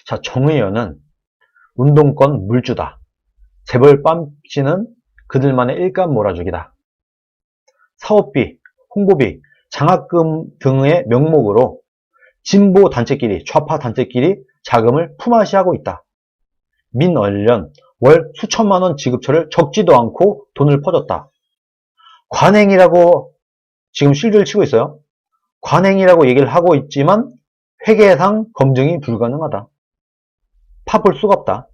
자, 정의연은 운동권 물주다. 재벌 뺨치는 그들만의 일감 몰아주기다. 사업비, 홍보비, 장학금 등의 명목으로 진보 단체끼리, 좌파 단체끼리 자금을 품앗이하고 있다. 민언련 월 수천만 원 지급처를 적지도 않고 돈을 퍼줬다. 관행이라고 지금 실드를 치고 있어요. 관행이라고 얘기를 하고 있지만 회계상 검증이 불가능하다. 파볼 수가 없다.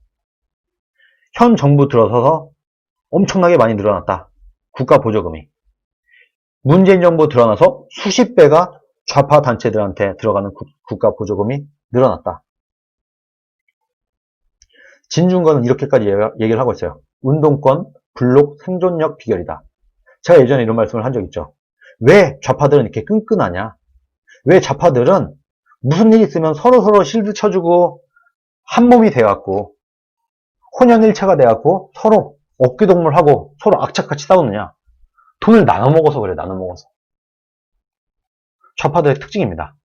현 정부 들어서서 엄청나게 많이 늘어났다. 국가 보조금이. 문재인 정부 들어나서 수십 배가 좌파 단체들한테 들어가는 국가 보조금이 늘어났다. 진중권은 이렇게까지 얘기를 하고 있어요. 운동권 블록 생존력 비결이다. 제가 예전에 이런 말씀을 한 적 있죠. 왜 좌파들은 이렇게 끈끈하냐? 왜 좌파들은 무슨 일 있으면 서로 실드 쳐주고 한 몸이 돼갖고 혼연일체가 돼갖고 서로 어깨동무하고 서로 악착같이 싸우느냐? 돈을 나눠 먹어서 그래, 나눠 먹어서. 좌파들의 특징입니다.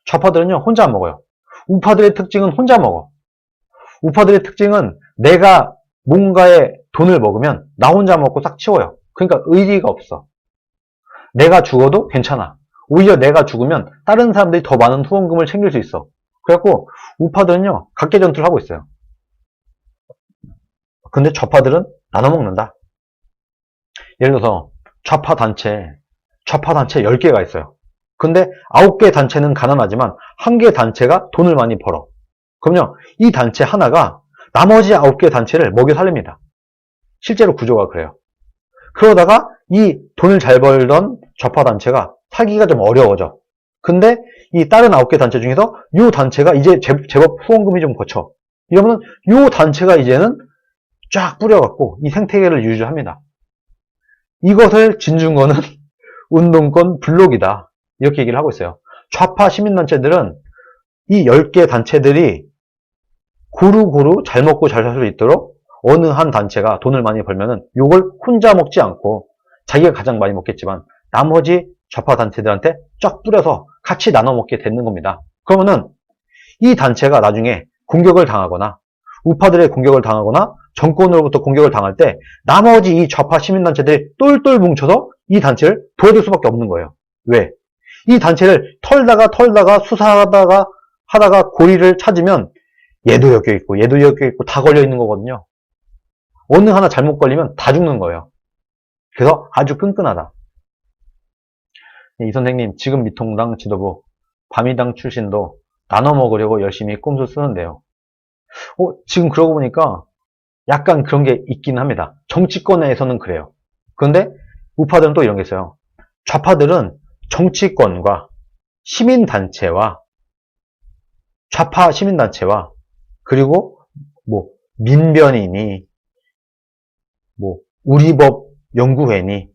좌파들은요, 혼자 안 먹어요. 우파들의 특징은 혼자 먹어. 우파들의 특징은 내가 뭔가에 돈을 먹으면 나 혼자 먹고 싹 치워요. 그러니까 의리가 없어. 내가 죽어도 괜찮아. 오히려 내가 죽으면 다른 사람들이 더 많은 후원금을 챙길 수 있어. 그래갖고 우파들은요, 각계전투를 하고 있어요. 근데 좌파들은 나눠 먹는다. 예를 들어서 좌파 단체 10개가 있어요. 근데 9개 단체는 가난하지만 1개 단체가 돈을 많이 벌어. 그럼요, 이 단체 하나가 나머지 9개 단체를 먹여 살립니다. 실제로 구조가 그래요. 그러다가 이 돈을 잘 벌던 좌파 단체가 살기가 좀 어려워져. 근데 이 다른 9개 단체 중에서 이 단체가 이제 제법 후원금이 좀 거쳐. 이러면 이 단체가 이제는 쫙 뿌려갖고 이 생태계를 유지합니다. 이것을 진중권은 운동권 블록이다. 이렇게 얘기를 하고 있어요. 좌파 시민단체들은 이 10개 단체들이 고루고루 잘 먹고 잘 살 수 있도록 어느 한 단체가 돈을 많이 벌면은 요걸 혼자 먹지 않고 자기가 가장 많이 먹겠지만 나머지 좌파 단체들한테 쫙 뿌려서 같이 나눠 먹게 되는 겁니다. 그러면은 이 단체가 나중에 공격을 당하거나 우파들의 공격을 당하거나 정권으로부터 공격을 당할 때 나머지 이 좌파 시민단체들이 똘똘 뭉쳐서 이 단체를 도와줄 수밖에 없는 거예요. 왜? 이 단체를 털다가 수사하다가 고리를 찾으면 얘도 엮여 있고 얘도 엮여 있고 다 걸려 있는 거거든요. 어느 하나 잘못 걸리면 다 죽는 거예요. 그래서 아주 끈끈하다. 이 선생님 지금 미통당 지도부 바미당 출신도 나눠 먹으려고 열심히 꼼수 쓰는데요. 지금 그러고 보니까 약간 그런 게 있긴 합니다. 정치권에서는 그래요. 그런데 우파들은 또 이런 게 있어요. 좌파들은 정치권과 시민단체와 좌파 시민단체와 그리고 뭐 민변이니 뭐 우리법 연구회니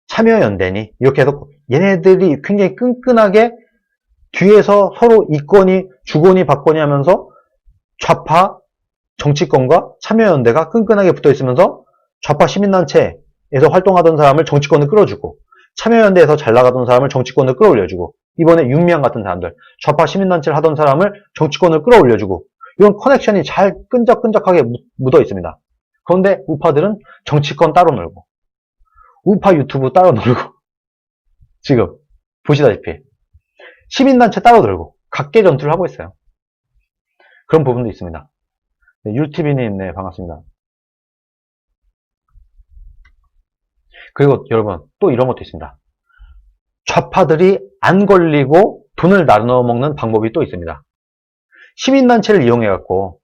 참여연대니 이렇게 해서 얘네들이 굉장히 끈끈하게 뒤에서 서로 이권이 주거니 받거니 하면서 좌파 정치권과 참여연대가 끈끈하게 붙어 있으면서 좌파 시민단체에서 활동하던 사람을 정치권을 끌어주고 참여연대에서 잘 나가던 사람을 정치권을 끌어올려주고 이번에 윤미향 같은 사람들 좌파 시민단체를 하던 사람을 정치권을 끌어올려주고 이런 커넥션이 잘 끈적끈적하게 묻어 있습니다. 그런데 우파들은 정치권 따로 놀고 우파 유튜브 따로 놀고 지금 보시다시피 시민단체 따로 놀고 각계 전투를 하고 있어요. 그런 부분도 있습니다. 네, 율TV님, 네, 반갑습니다. 그리고 여러분, 또 이런 것도 있습니다. 좌파들이 안 걸리고 돈을 나눠 먹는 방법이 또 있습니다. 시민단체를 이용해갖고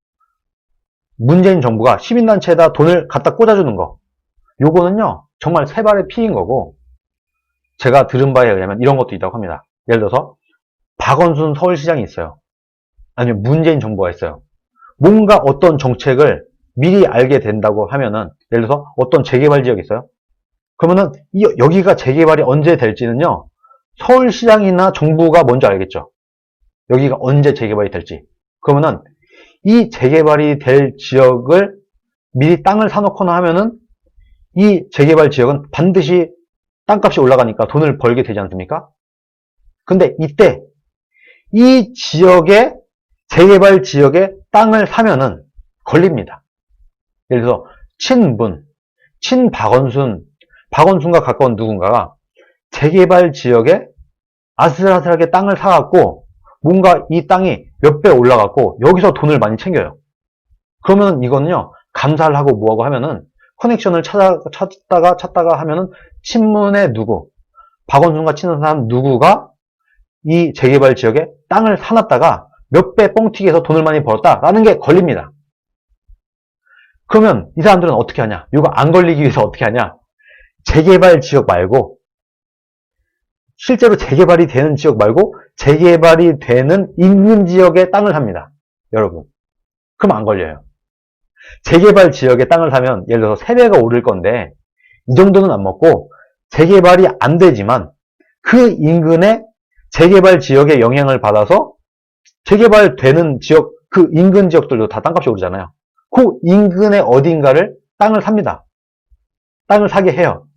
문재인 정부가 시민단체에다 돈을 갖다 꽂아주는 거. 요거는요, 정말 세 발의 피인 거고, 제가 들은 바에 의하면 이런 것도 있다고 합니다. 예를 들어서, 박원순 서울시장이 있어요. 아니면 문재인 정부가 있어요. 뭔가 어떤 정책을 미리 알게 된다고 하면은, 예를 들어서 어떤 재개발 지역이 있어요. 그러면은, 여기가 재개발이 언제 될지는요, 서울시장이나 정부가 먼저 알겠죠. 여기가 언제 재개발이 될지. 그러면은, 이 재개발이 될 지역을 미리 땅을 사놓거나 하면은, 이 재개발 지역은 반드시 땅값이 올라가니까 돈을 벌게 되지 않습니까? 근데 이때 이 지역의 재개발 지역에 땅을 사면은 걸립니다. 예를 들어서 친문, 박원순과 가까운 누군가가 재개발 지역에 아슬아슬하게 땅을 사갖고 뭔가 이 땅이 몇 배 올라갔고 여기서 돈을 많이 챙겨요. 그러면 이거는요, 감사를 하고 뭐하고 하면은 커넥션을 찾다가 하면은 친문의 누구, 박원순과 친한 사람 누구가 이 재개발 지역에 땅을 사놨다가 몇 배 뻥튀기 해서 돈을 많이 벌었다라는 게 걸립니다. 그러면 이 사람들은 어떻게 하냐? 이거 안 걸리기 위해서 어떻게 하냐? 재개발 지역 말고, 실제로 재개발이 되는 지역 말고 재개발이 되는 인근 지역에 땅을 삽니다. 여러분. 그럼 안 걸려요. 재개발 지역에 땅을 사면 예를 들어서 3배가 오를 건데 이 정도는 안 먹고, 재개발이 안 되지만 그 인근에 재개발 지역의 영향을 받아서 재개발되는 지역, 그 인근 지역들도 다 땅값이 오르잖아요. 그 인근의 어딘가를 땅을 삽니다. 땅을 사게 해요.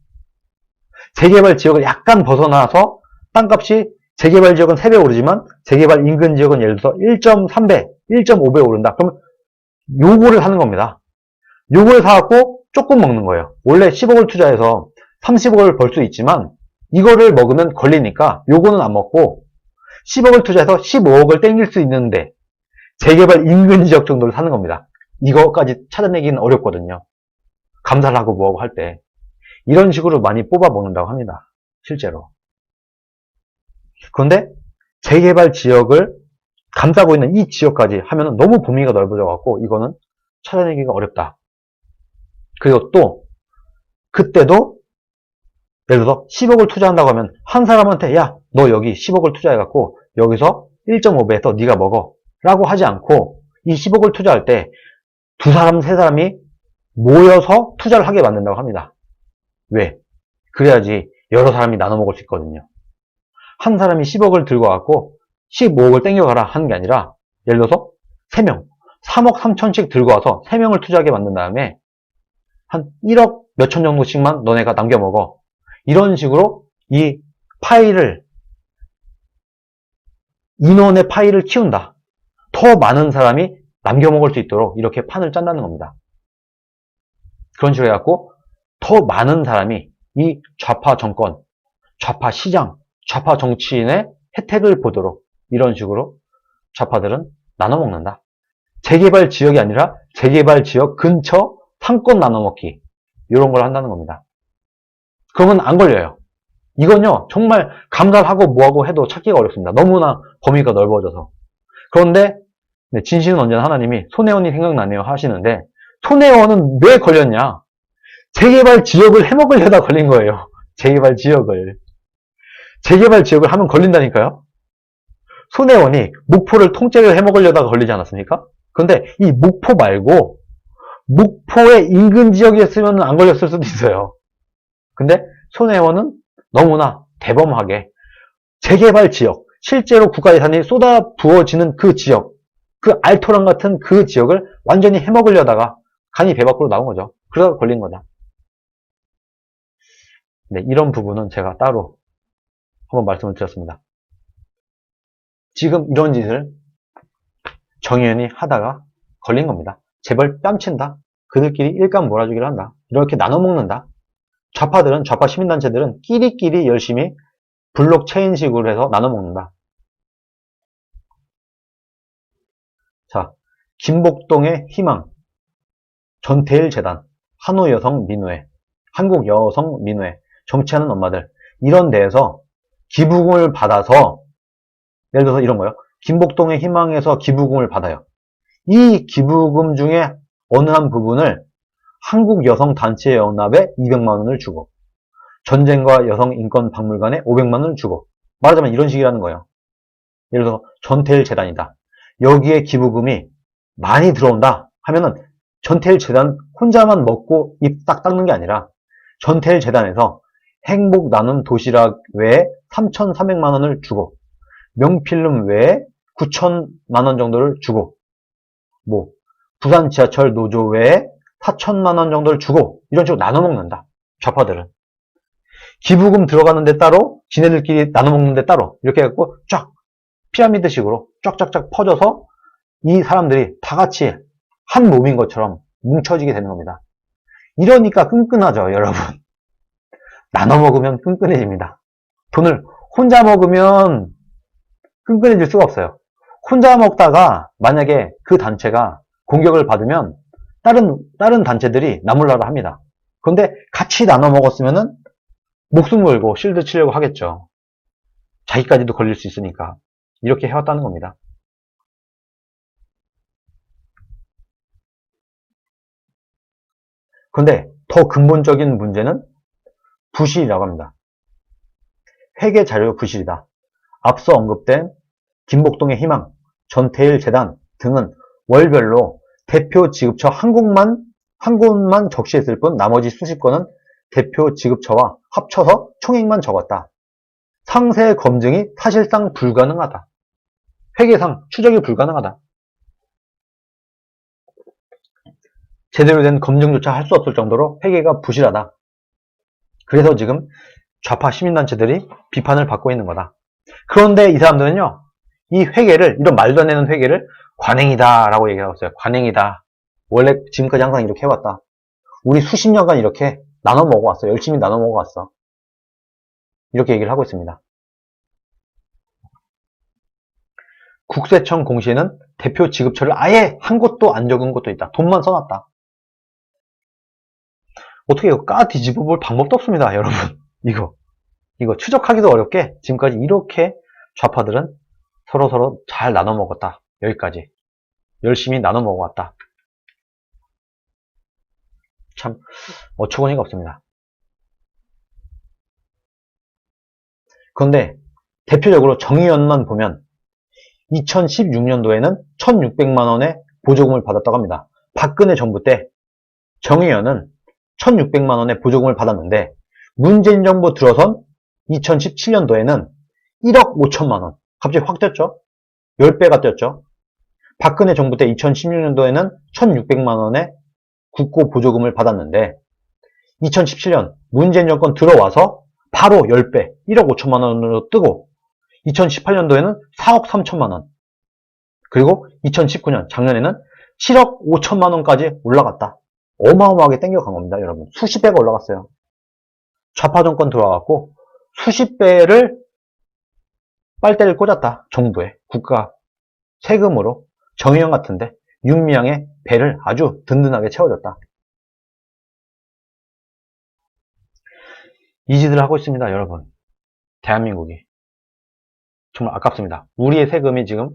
재개발 지역을 약간 벗어나서 땅값이 재개발 지역은 3배 오르지만 재개발 인근 지역은 예를 들어서 1.3배, 1.5배 오른다. 그러면 요거를 사는 겁니다. 요걸 사갖고 조금 먹는 거예요. 원래 10억을 투자해서 30억을 벌 수 있지만 이거를 먹으면 걸리니까 요거는 안 먹고 10억을 투자해서 15억을 땡길 수 있는데 재개발 인근 지역 정도를 사는 겁니다. 이거까지 찾아내기는 어렵거든요. 감사를 하고 뭐하고 할 때. 이런 식으로 많이 뽑아 먹는다고 합니다. 실제로. 그런데 재개발 지역을 감싸고 있는 이 지역까지 하면 너무 범위가 넓어져 갖고 이거는 찾아내기가 어렵다. 그리고 또 그때도 예를 들어서 10억을 투자한다고 하면 한 사람한테 야, 너 여기 10억을 투자해 갖고 여기서 1.5배에서 네가 먹어 라고 하지 않고, 이 10억을 투자할 때 두 사람, 세 사람이 모여서 투자를 하게 만든다고 합니다. 왜? 그래야지 여러 사람이 나눠 먹을 수 있거든요. 한 사람이 10억을 들고 와갖고 15억을 땡겨가라 하는 게 아니라, 예를 들어서 3명, 3억 3천씩 들고 와서 3명을 투자하게 만든 다음에 한 1억 몇천 정도씩만 너네가 남겨 먹어. 이런 식으로 이 파일을, 인원의 파일을 키운다. 더 많은 사람이 남겨 먹을 수 있도록 이렇게 판을 짠다는 겁니다. 그런 식으로 해갖고 더 많은 사람이 이 좌파 정권, 좌파 시장, 좌파 정치인의 혜택을 보도록 이런 식으로 좌파들은 나눠 먹는다. 재개발 지역이 아니라 재개발 지역 근처 상권 나눠 먹기, 이런 걸 한다는 겁니다. 그러면 안 걸려요. 이건요, 정말 감사하고 뭐하고 해도 찾기가 어렵습니다. 너무나 범위가 넓어져서. 그런데 진실은 언제나 하나님이 손혜원이 생각나네요 하시는데, 손혜원은 왜 걸렸냐? 재개발 지역을 해먹으려다 걸린 거예요. 재개발 지역을 하면 걸린다니까요. 손혜원이 목포를 통째로 해먹으려다가 걸리지 않았습니까? 그런데 이 목포 말고 목포의 인근 지역이었으면 안 걸렸을 수도 있어요. 근데 손혜원은 너무나 대범하게 재개발 지역, 실제로 국가예산이 쏟아 부어지는 그 지역, 그 알토란 같은 그 지역을 완전히 해먹으려다가 간이 배 밖으로 나온 거죠. 그러다가 걸린 거다. 네, 이런 부분은 제가 따로 한번 말씀을 드렸습니다. 지금 이런 짓을 정의연이 하다가 걸린 겁니다. 재벌 뺨친다. 그들끼리 일감 몰아주기를 한다. 이렇게 나눠 먹는다. 좌파들은, 좌파 시민단체들은 끼리끼리 열심히 블록체인식으로 해서 나눠 먹는다. 자, 김복동의 희망, 전태일 재단, 한우여성민우회, 한국여성민우회, 정치하는 엄마들, 이런 데에서 기부금을 받아서, 예를 들어서 이런 거요. 김복동의 희망에서 기부금을 받아요. 이 기부금 중에 어느 한 부분을 한국여성단체연합에 200만 원을 주고, 전쟁과 여성인권박물관에 500만 원을 주고, 말하자면 이런 식이라는 거예요. 예를 들어서 전태일 재단이다. 여기에 기부금이 많이 들어온다 하면은 전태일 재단 혼자만 먹고 입 딱 닦는 게 아니라, 전태일 재단에서 행복 나눔 도시락 외에 3,300만 원을 주고, 명필름 외에 9,000만 원 정도를 주고, 뭐 부산 지하철 노조 외에 4,000만 원 정도를 주고, 이런 식으로 나눠 먹는다. 좌파들은 기부금 들어가는데 따로, 지네들끼리 나눠 먹는데 따로, 이렇게 해갖고 쫙 피라미드식으로 쫙쫙쫙 퍼져서 이 사람들이 다 같이 한 몸인 것처럼 뭉쳐지게 되는 겁니다. 이러니까 끈끈하죠, 여러분. 나눠 먹으면 끈끈해집니다. 돈을 혼자 먹으면 끈끈해질 수가 없어요. 혼자 먹다가 만약에 그 단체가 공격을 받으면 다른 단체들이 나몰라라 합니다. 그런데 같이 나눠 먹었으면은 목숨 걸고 실드 치려고 하겠죠. 자기까지도 걸릴 수 있으니까. 이렇게 해왔다는 겁니다. 그런데 더 근본적인 문제는 부실이라고 합니다. 회계 자료 부실이다. 앞서 언급된 김복동의 희망, 전태일 재단 등은 월별로 대표 지급처 한 곳만 적시했을 뿐 나머지 수십 건은 대표 지급처와 합쳐서 총액만 적었다. 상세 검증이 사실상 불가능하다. 회계상 추적이 불가능하다. 제대로 된 검증조차 할 수 없을 정도로 회계가 부실하다. 그래서 지금 좌파 시민단체들이 비판을 받고 있는 거다. 그런데 이 사람들은요, 이 회계를, 이런 말도 안 되는 회계를 관행이다 라고 얘기하고 있어요. 관행이다. 원래 지금까지 항상 이렇게 해왔다. 우리 수십 년간 이렇게 나눠 먹어왔어. 열심히 나눠 먹어왔어. 이렇게 얘기를 하고 있습니다. 국세청 공시에는 대표 지급처를 아예 한 곳도 안 적은 곳도 있다. 돈만 써놨다. 어떻게 이거 까 뒤집어 볼 방법도 없습니다, 여러분. 이거 추적하기도 어렵게 지금까지 이렇게 좌파들은 서로 잘 나눠 먹었다. 여기까지. 열심히 나눠 먹어왔다. 참 어처구니가 없습니다. 그런데 대표적으로 정의연만 보면 2016년도에는 1,600만 원의 보조금을 받았다고 합니다. 박근혜 정부 때 정의연은 1,600만 원의 보조금을 받았는데 문재인 정부 들어선 2017년도에는 1억 5천만 원. 갑자기 확 뛰었죠? 10배가 뛰었죠? 박근혜 정부 때 2016년도에는 1,600만 원의 국고 보조금을 받았는데 2017년 문재인 정권 들어와서 바로 10배, 1억 5천만 원으로 뜨고 2018년도에는 4억 3천만 원. 그리고 2019년 작년에는 7억 5천만 원까지 올라갔다. 어마어마하게 땡겨간 겁니다, 여러분. 수십 배가 올라갔어요. 좌파 정권 들어와갖고 수십 배를 빨대를 꽂았다. 정부에. 국가 세금으로 정의연 같은데 윤미향의 배를 아주 든든하게 채워줬다. 이 짓을 하고 있습니다, 여러분. 대한민국이. 정말 아깝습니다. 우리의 세금이 지금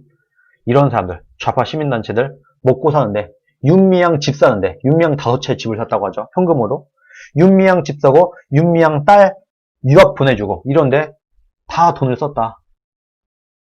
이런 사람들, 좌파 시민단체들 먹고 사는데, 윤미향 집 사는데, 윤미향 5채 집을 샀다고 하죠. 현금으로. 윤미향 집 사고, 윤미향 딸 유학 보내주고, 이런데 다 돈을 썼다.